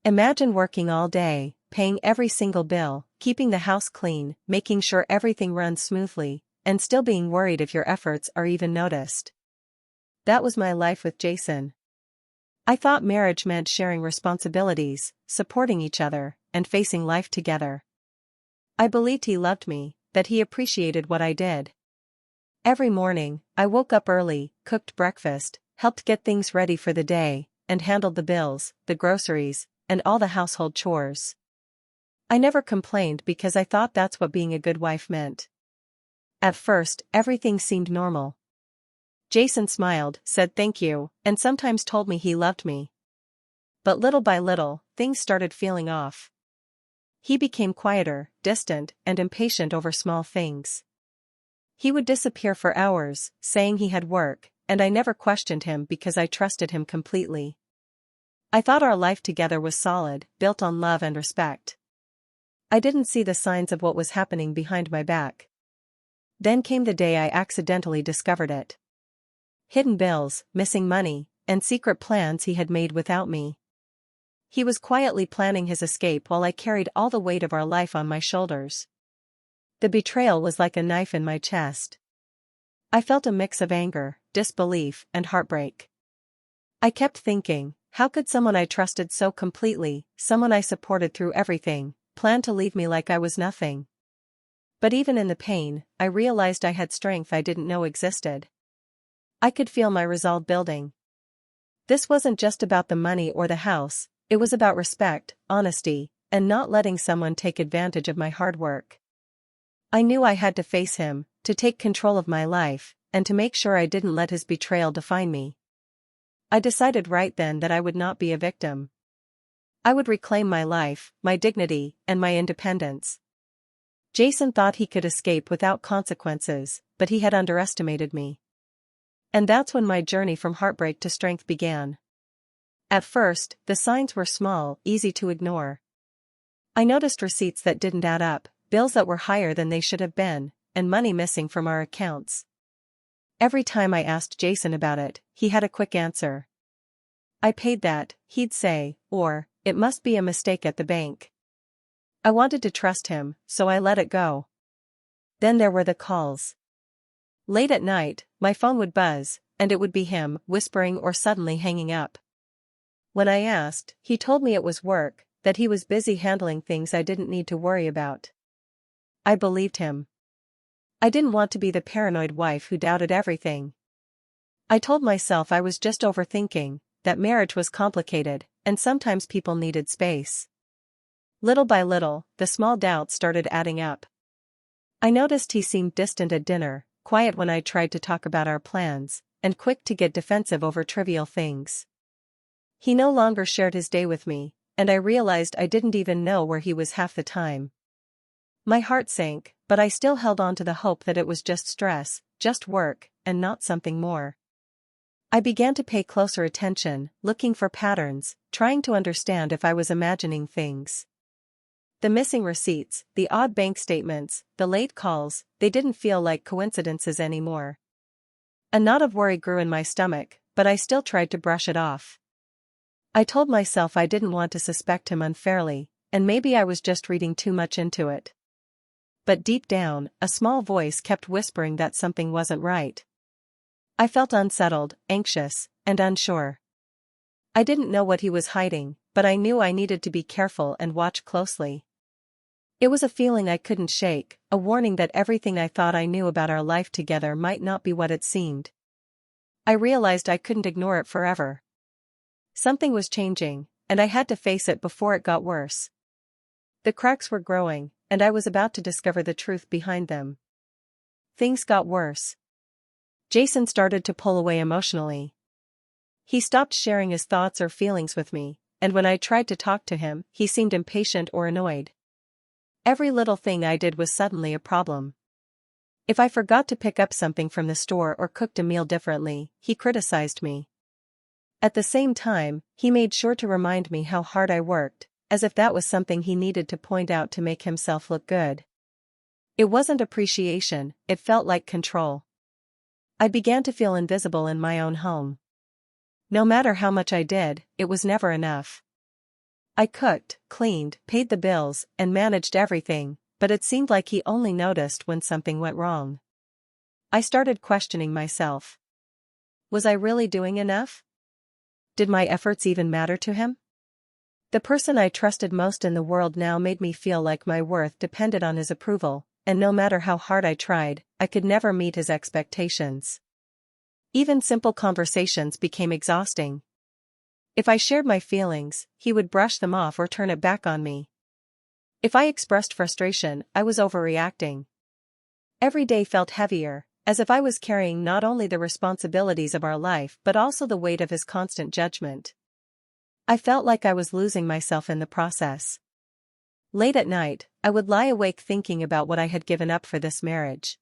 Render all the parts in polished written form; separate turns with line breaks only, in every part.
Imagine working all day, paying every single bill, keeping the house clean, making sure everything runs smoothly, and still being worried if your efforts are even noticed. That was my life with Jason. I thought marriage meant sharing responsibilities, supporting each other, and facing life together. I believed he loved me, that he appreciated what I did. Every morning, I woke up early, cooked breakfast, helped get things ready for the day, and handled the bills, the groceries, and all the household chores. I never complained because I thought that's what being a good wife meant. At first, everything seemed normal. Jason smiled, said thank you, and sometimes told me he loved me. But little by little, things started feeling off. He became quieter, distant, and impatient over small things. He would disappear for hours, saying he had work, and I never questioned him because I trusted him completely. I thought our life together was solid, built on love and respect. I didn't see the signs of what was happening behind my back. Then came the day I accidentally discovered it. Hidden bills, missing money, and secret plans he had made without me. He was quietly planning his escape while I carried all the weight of our life on my shoulders. The betrayal was like a knife in my chest. I felt a mix of anger, disbelief, and heartbreak. I kept thinking, how could someone I trusted so completely, someone I supported through everything, plan to leave me like I was nothing? But even in the pain, I realized I had strength I didn't know existed. I could feel my resolve building. This wasn't just about the money or the house, it was about respect, honesty, and not letting someone take advantage of my hard work. I knew I had to face him, to take control of my life, and to make sure I didn't let his betrayal define me. I decided right then that I would not be a victim. I would reclaim my life, my dignity, and my independence. Jason thought he could escape without consequences, but he had underestimated me. And that's when my journey from heartbreak to strength began. At first, the signs were small, easy to ignore. I noticed receipts that didn't add up, bills that were higher than they should have been, and money missing from our accounts. Every time I asked Jason about it, he had a quick answer. I paid that, he'd say, or, it must be a mistake at the bank. I wanted to trust him, so I let it go. Then there were the calls. Late at night, my phone would buzz, and it would be him, whispering or suddenly hanging up. When I asked, he told me it was work, that he was busy handling things I didn't need to worry about. I believed him. I didn't want to be the paranoid wife who doubted everything. I told myself I was just overthinking, that marriage was complicated, and sometimes people needed space. Little by little, the small doubts started adding up. I noticed he seemed distant at dinner, quiet when I tried to talk about our plans, and quick to get defensive over trivial things. He no longer shared his day with me, and I realized I didn't even know where he was half the time. My heart sank, but I still held on to the hope that it was just stress, just work, and not something more. I began to pay closer attention, looking for patterns, trying to understand if I was imagining things. The missing receipts, the odd bank statements, the late calls, they didn't feel like coincidences anymore. A knot of worry grew in my stomach, but I still tried to brush it off. I told myself I didn't want to suspect him unfairly, and maybe I was just reading too much into it. But deep down, a small voice kept whispering that something wasn't right. I felt unsettled, anxious, and unsure. I didn't know what he was hiding, but I knew I needed to be careful and watch closely. It was a feeling I couldn't shake, a warning that everything I thought I knew about our life together might not be what it seemed. I realized I couldn't ignore it forever. Something was changing, and I had to face it before it got worse. The cracks were growing, and I was about to discover the truth behind them. Things got worse. Jason started to pull away emotionally. He stopped sharing his thoughts or feelings with me, and when I tried to talk to him, he seemed impatient or annoyed. Every little thing I did was suddenly a problem. If I forgot to pick up something from the store or cooked a meal differently, he criticized me. At the same time, he made sure to remind me how hard I worked, as if that was something he needed to point out to make himself look good. It wasn't appreciation, it felt like control. I began to feel invisible in my own home. No matter how much I did, it was never enough. I cooked, cleaned, paid the bills, and managed everything, but it seemed like he only noticed when something went wrong. I started questioning myself. Was I really doing enough? Did my efforts even matter to him? The person I trusted most in the world now made me feel like my worth depended on his approval, and no matter how hard I tried, I could never meet his expectations. Even simple conversations became exhausting. If I shared my feelings, he would brush them off or turn it back on me. If I expressed frustration, I was overreacting. Every day felt heavier, as if I was carrying not only the responsibilities of our life but also the weight of his constant judgment. I felt like I was losing myself in the process. Late at night, I would lie awake thinking about what I had given up for this marriage.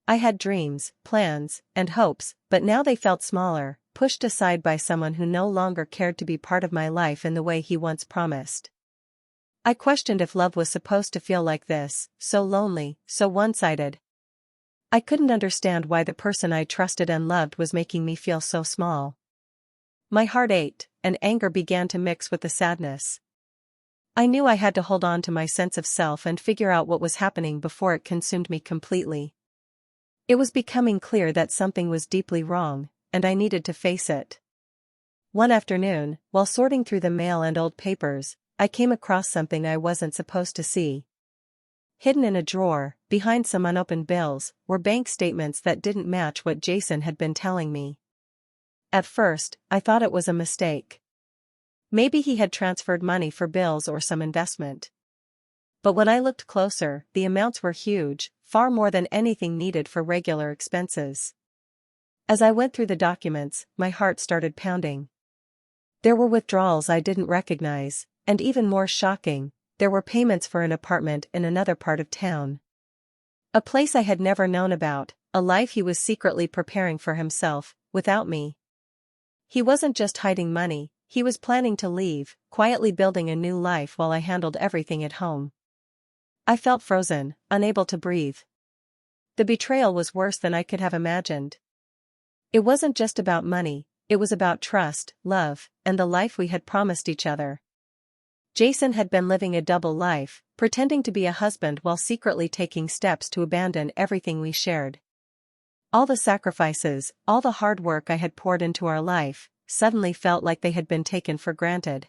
I had dreams, plans, and hopes, but now they felt smaller, pushed aside by someone who no longer cared to be part of my life in the way he once promised. I questioned if love was supposed to feel like this, so lonely, so one-sided. I couldn't understand why the person I trusted and loved was making me feel so small. My heart ached, and anger began to mix with the sadness. I knew I had to hold on to my sense of self and figure out what was happening before it consumed me completely. It was becoming clear that something was deeply wrong, and I needed to face it. One afternoon, while sorting through the mail and old papers, I came across something I wasn't supposed to see. Hidden in a drawer, behind some unopened bills, were bank statements that didn't match what Jason had been telling me. At first, I thought it was a mistake. Maybe he had transferred money for bills or some investment. But when I looked closer, the amounts were huge, far more than anything needed for regular expenses. As I went through the documents, my heart started pounding. There were withdrawals I didn't recognize, and even more shocking, there were payments for an apartment in another part of town. A place I had never known about, a life he was secretly preparing for himself, without me. He wasn't just hiding money, he was planning to leave, quietly building a new life while I handled everything at home. I felt frozen, unable to breathe. The betrayal was worse than I could have imagined. It wasn't just about money, it was about trust, love, and the life we had promised each other. Jason had been living a double life, pretending to be a husband while secretly taking steps to abandon everything we shared. All the sacrifices, all the hard work I had poured into our life, suddenly felt like they had been taken for granted.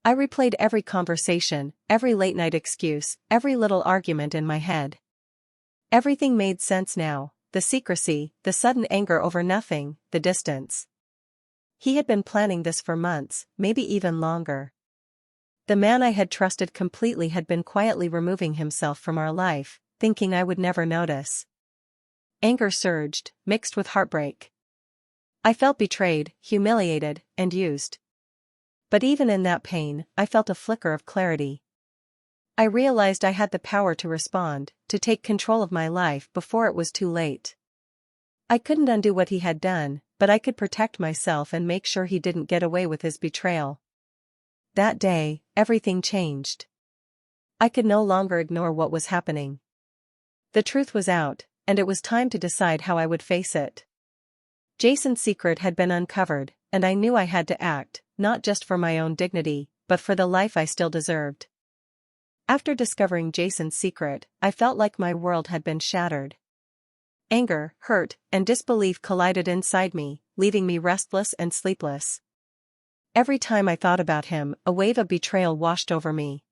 I replayed every conversation, every late-night excuse, every little argument in my head. Everything made sense now, the secrecy, the sudden anger over nothing, the distance. He had been planning this for months, maybe even longer. The man I had trusted completely had been quietly removing himself from our life, thinking I would never notice. Anger surged, mixed with heartbreak. I felt betrayed, humiliated, and used. But even in that pain, I felt a flicker of clarity. I realized I had the power to respond, to take control of my life before it was too late. I couldn't undo what he had done, but I could protect myself and make sure he didn't get away with his betrayal. That day, everything changed. I could no longer ignore what was happening. The truth was out, and it was time to decide how I would face it. Jason's secret had been uncovered, and I knew I had to act, not just for my own dignity, but for the life I still deserved. After discovering Jason's secret, I felt like my world had been shattered. Anger, hurt, and disbelief collided inside me, leaving me restless and sleepless. Every time I thought about him, a wave of betrayal washed over me.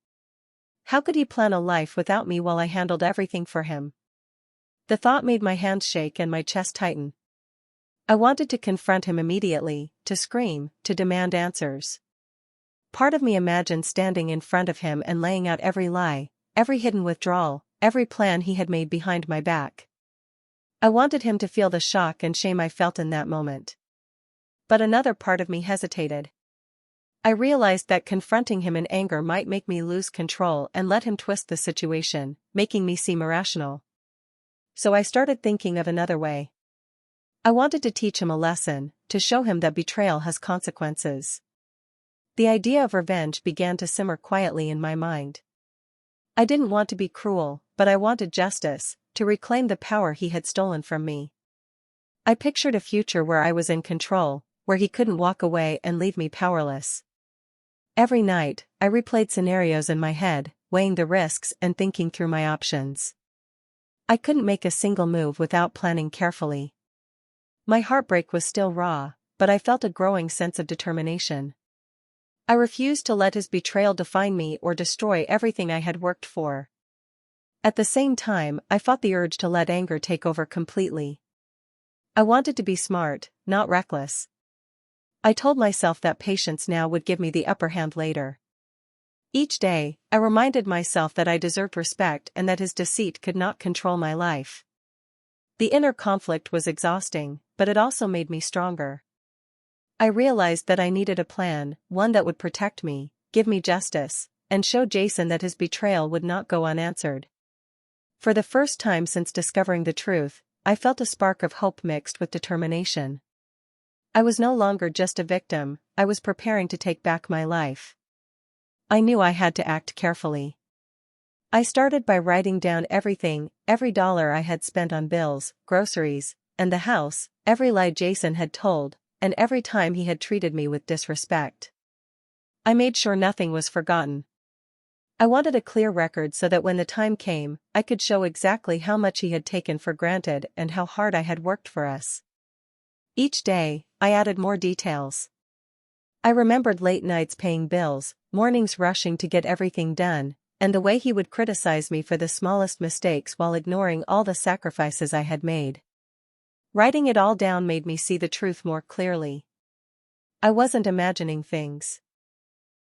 How could he plan a life without me while I handled everything for him? The thought made my hands shake and my chest tighten. I wanted to confront him immediately, to scream, to demand answers. Part of me imagined standing in front of him and laying out every lie, every hidden withdrawal, every plan he had made behind my back. I wanted him to feel the shock and shame I felt in that moment. But another part of me hesitated. I realized that confronting him in anger might make me lose control and let him twist the situation, making me seem irrational. So I started thinking of another way. I wanted to teach him a lesson, to show him that betrayal has consequences. The idea of revenge began to simmer quietly in my mind. I didn't want to be cruel, but I wanted justice, to reclaim the power he had stolen from me. I pictured a future where I was in control, where he couldn't walk away and leave me powerless. Every night, I replayed scenarios in my head, weighing the risks and thinking through my options. I couldn't make a single move without planning carefully. My heartbreak was still raw, but I felt a growing sense of determination. I refused to let his betrayal define me or destroy everything I had worked for. At the same time, I fought the urge to let anger take over completely. I wanted to be smart, not reckless. I told myself that patience now would give me the upper hand later. Each day, I reminded myself that I deserved respect and that his deceit could not control my life. The inner conflict was exhausting, but it also made me stronger. I realized that I needed a plan, one that would protect me, give me justice, and show Jason that his betrayal would not go unanswered. For the first time since discovering the truth, I felt a spark of hope mixed with determination. I was no longer just a victim, I was preparing to take back my life. I knew I had to act carefully. I started by writing down everything, every dollar I had spent on bills, groceries, and the house, every lie Jason had told, and every time he had treated me with disrespect. I made sure nothing was forgotten. I wanted a clear record so that when the time came, I could show exactly how much he had taken for granted and how hard I had worked for us. Each day, I added more details. I remembered late nights paying bills, mornings rushing to get everything done, and the way he would criticize me for the smallest mistakes while ignoring all the sacrifices I had made. Writing it all down made me see the truth more clearly. I wasn't imagining things.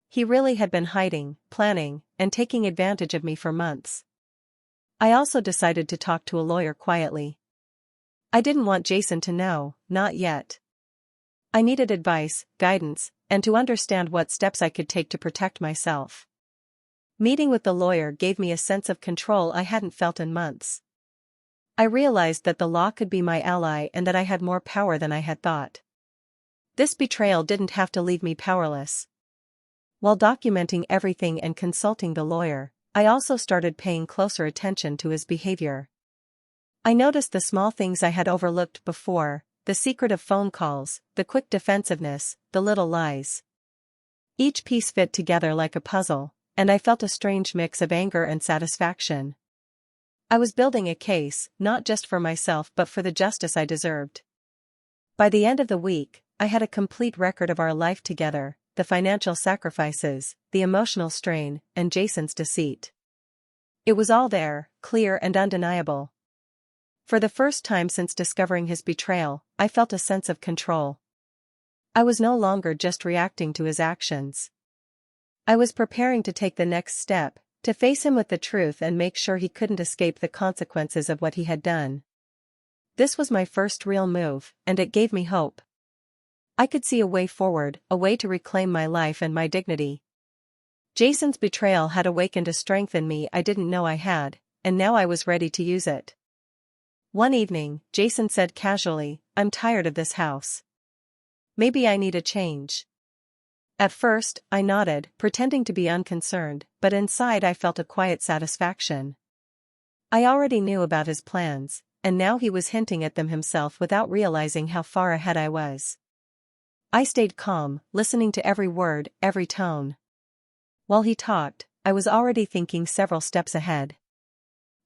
He really had been hiding, planning, and taking advantage of me for months. I also decided to talk to a lawyer quietly. I didn't want Jason to know, not yet. I needed advice, guidance, and to understand what steps I could take to protect myself. Meeting with the lawyer gave me a sense of control I hadn't felt in months. I realized that the law could be my ally and that I had more power than I had thought. This betrayal didn't have to leave me powerless. While documenting everything and consulting the lawyer, I also started paying closer attention to his behavior. I noticed the small things I had overlooked before, the secretive phone calls, the quick defensiveness, the little lies. Each piece fit together like a puzzle, and I felt a strange mix of anger and satisfaction. I was building a case, not just for myself but for the justice I deserved. By the end of the week, I had a complete record of our life together, the financial sacrifices, the emotional strain, and Jason's deceit. It was all there, clear and undeniable. For the first time since discovering his betrayal, I felt a sense of control. I was no longer just reacting to his actions. I was preparing to take the next step, to face him with the truth and make sure he couldn't escape the consequences of what he had done. This was my first real move, and it gave me hope. I could see a way forward, a way to reclaim my life and my dignity. Jason's betrayal had awakened a strength in me I didn't know I had, and now I was ready to use it. One evening, Jason said casually, "I'm tired of this house. Maybe I need a change." At first, I nodded, pretending to be unconcerned, but inside I felt a quiet satisfaction. I already knew about his plans, and now he was hinting at them himself without realizing how far ahead I was. I stayed calm, listening to every word, every tone. While he talked, I was already thinking several steps ahead.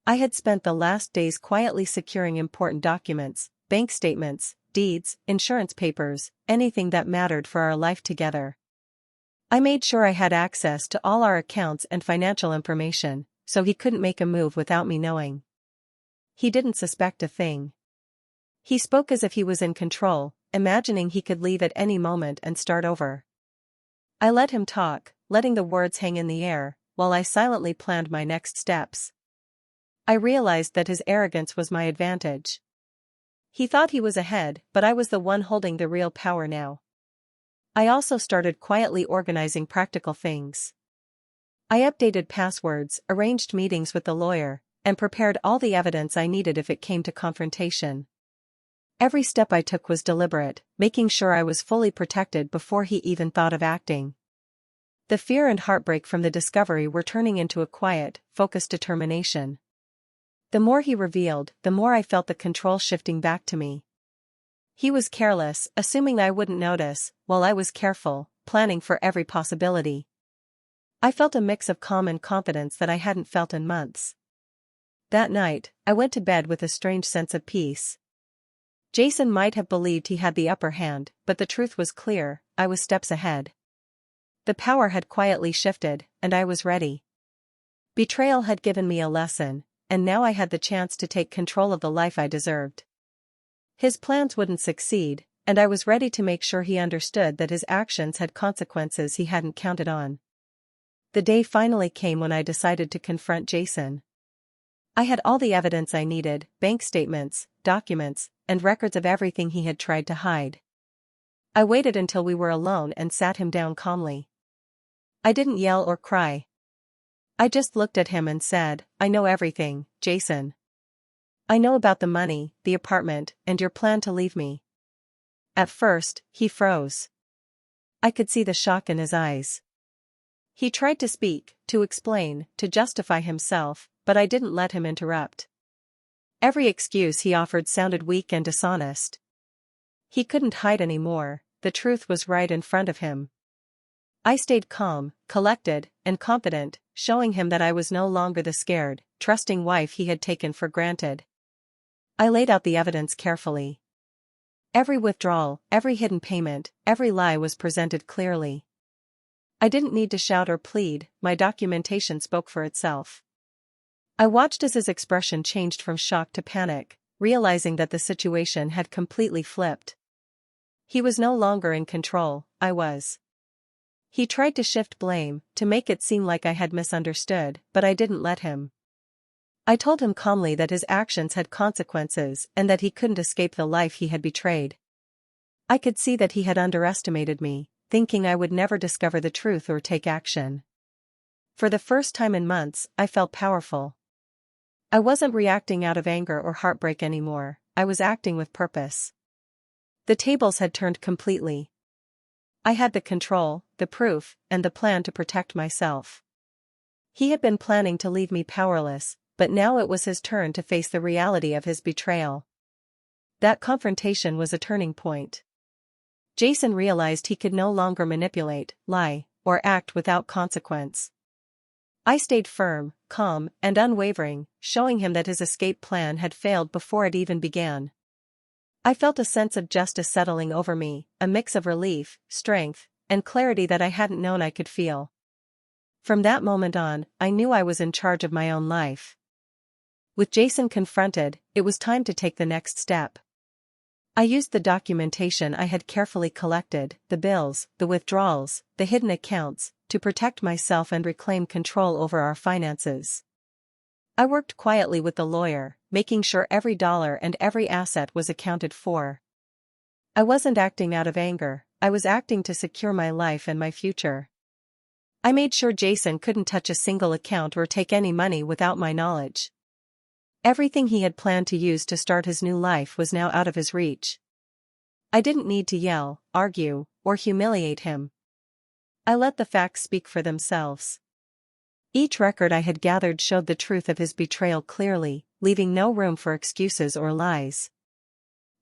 I had spent the last days quietly securing important documents, bank statements, deeds, insurance papers, anything that mattered for our life together. I made sure I had access to all our accounts and financial information, so he couldn't make a move without me knowing. He didn't suspect a thing. He spoke as if he was in control, imagining he could leave at any moment and start over. I let him talk, letting the words hang in the air, while I silently planned my next steps. I realized that his arrogance was my advantage. He thought he was ahead, but I was the one holding the real power now. I also started quietly organizing practical things. I updated passwords, arranged meetings with the lawyer, and prepared all the evidence I needed if it came to confrontation. Every step I took was deliberate, making sure I was fully protected before he even thought of acting. The fear and heartbreak from the discovery were turning into a quiet, focused determination. The more he revealed, the more I felt the control shifting back to me. He was careless, assuming I wouldn't notice, while I was careful, planning for every possibility. I felt a mix of calm and confidence that I hadn't felt in months. That night, I went to bed with a strange sense of peace. Jason might have believed he had the upper hand, but the truth was clear: I was steps ahead. The power had quietly shifted, and I was ready. Betrayal had given me a lesson, and now I had the chance to take control of the life I deserved. His plans wouldn't succeed, and I was ready to make sure he understood that his actions had consequences he hadn't counted on. The day finally came when I decided to confront Jason. I had all the evidence I needed: bank statements, documents, and records of everything he had tried to hide. I waited until we were alone and sat him down calmly. I didn't yell or cry. I just looked at him and said, "I know everything, Jason. I know about the money, the apartment, and your plan to leave me." At first, he froze. I could see the shock in his eyes. He tried to speak, to explain, to justify himself, but I didn't let him interrupt. Every excuse he offered sounded weak and dishonest. He couldn't hide anymore, the truth was right in front of him. I stayed calm, collected, and confident, showing him that I was no longer the scared, trusting wife he had taken for granted. I laid out the evidence carefully. Every withdrawal, every hidden payment, every lie was presented clearly. I didn't need to shout or plead, my documentation spoke for itself. I watched as his expression changed from shock to panic, realizing that the situation had completely flipped. He was no longer in control, I was. He tried to shift blame, to make it seem like I had misunderstood, but I didn't let him. I told him calmly that his actions had consequences and that he couldn't escape the life he had betrayed. I could see that he had underestimated me, thinking I would never discover the truth or take action. For the first time in months, I felt powerful. I wasn't reacting out of anger or heartbreak anymore, I was acting with purpose. The tables had turned completely. I had the control, the proof, and the plan to protect myself. He had been planning to leave me powerless, but now it was his turn to face the reality of his betrayal. That confrontation was a turning point. Jason realized he could no longer manipulate, lie, or act without consequence. I stayed firm, calm, and unwavering, showing him that his escape plan had failed before it even began. I felt a sense of justice settling over me, a mix of relief, strength, and clarity that I hadn't known I could feel. From that moment on, I knew I was in charge of my own life. With Jason confronted, it was time to take the next step. I used the documentation I had carefully collected, the bills, the withdrawals, the hidden accounts, to protect myself and reclaim control over our finances. I worked quietly with the lawyer, making sure every dollar and every asset was accounted for. I wasn't acting out of anger, I was acting to secure my life and my future. I made sure Jason couldn't touch a single account or take any money without my knowledge. Everything he had planned to use to start his new life was now out of his reach. I didn't need to yell, argue, or humiliate him. I let the facts speak for themselves. Each record I had gathered showed the truth of his betrayal clearly, leaving no room for excuses or lies.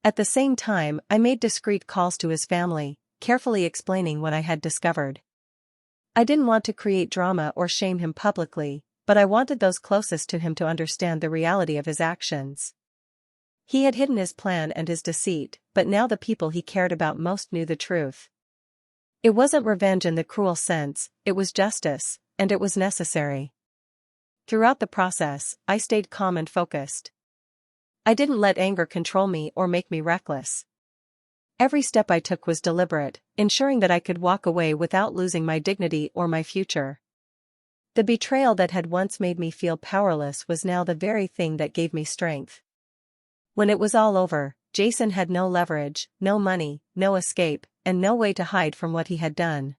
At the same time, I made discreet calls to his family, carefully explaining what I had discovered. I didn't want to create drama or shame him publicly, but I wanted those closest to him to understand the reality of his actions. He had hidden his plan and his deceit, but now the people he cared about most knew the truth. It wasn't revenge in the cruel sense, it was justice, and it was necessary. Throughout the process, I stayed calm and focused. I didn't let anger control me or make me reckless. Every step I took was deliberate, ensuring that I could walk away without losing my dignity or my future. The betrayal that had once made me feel powerless was now the very thing that gave me strength. When it was all over, Jason had no leverage, no money, no escape, and no way to hide from what he had done.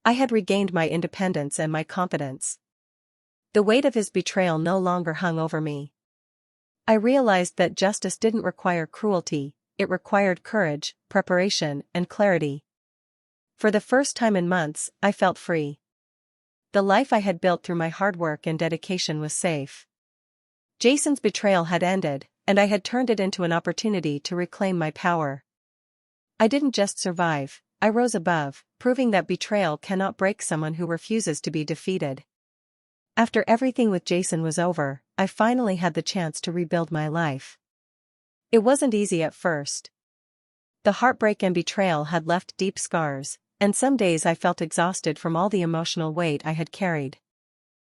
I had regained my independence and my confidence. The weight of his betrayal no longer hung over me. I realized that justice didn't require cruelty, it required courage, preparation, and clarity. For the first time in months, I felt free. The life I had built through my hard work and dedication was safe. Jason's betrayal had ended, and I had turned it into an opportunity to reclaim my power. I didn't just survive, I rose above, proving that betrayal cannot break someone who refuses to be defeated. After everything with Jason was over, I finally had the chance to rebuild my life. It wasn't easy at first. The heartbreak and betrayal had left deep scars, and some days I felt exhausted from all the emotional weight I had carried.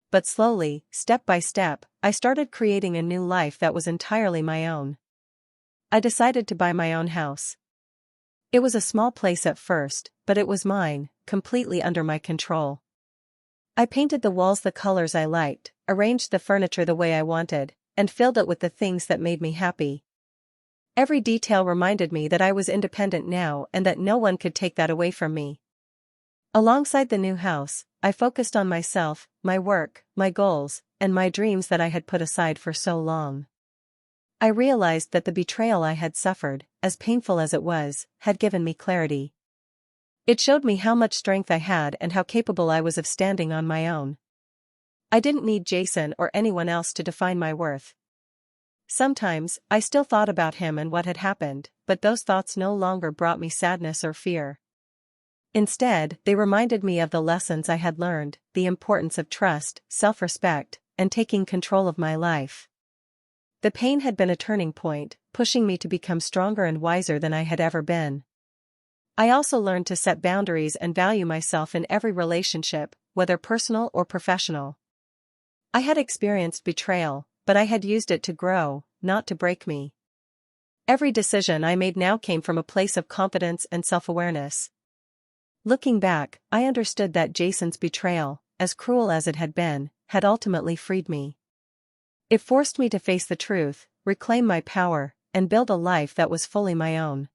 But slowly, step by step, I started creating a new life that was entirely my own. I decided to buy my own house. It was a small place at first, but it was mine, completely under my control. I painted the walls the colors I liked, arranged the furniture the way I wanted, and filled it with the things that made me happy. Every detail reminded me that I was independent now and that no one could take that away from me. Alongside the new house, I focused on myself, my work, my goals, and my dreams that I had put aside for so long. I realized that the betrayal I had suffered, as painful as it was, had given me clarity. It showed me how much strength I had and how capable I was of standing on my own. I didn't need Jason or anyone else to define my worth. Sometimes, I still thought about him and what had happened, but those thoughts no longer brought me sadness or fear. Instead, they reminded me of the lessons I had learned, the importance of trust, self-respect, and taking control of my life. The pain had been a turning point, pushing me to become stronger and wiser than I had ever been. I also learned to set boundaries and value myself in every relationship, whether personal or professional. I had experienced betrayal, but I had used it to grow, not to break me. Every decision I made now came from a place of confidence and self-awareness. Looking back, I understood that Jason's betrayal, as cruel as it had been, had ultimately freed me. It forced me to face the truth, reclaim my power, and build a life that was fully my own.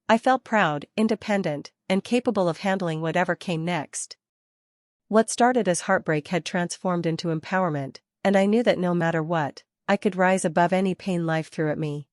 I felt proud, independent, and capable of handling whatever came next. What started as heartbreak had transformed into empowerment, and I knew that no matter what, I could rise above any pain life threw at me.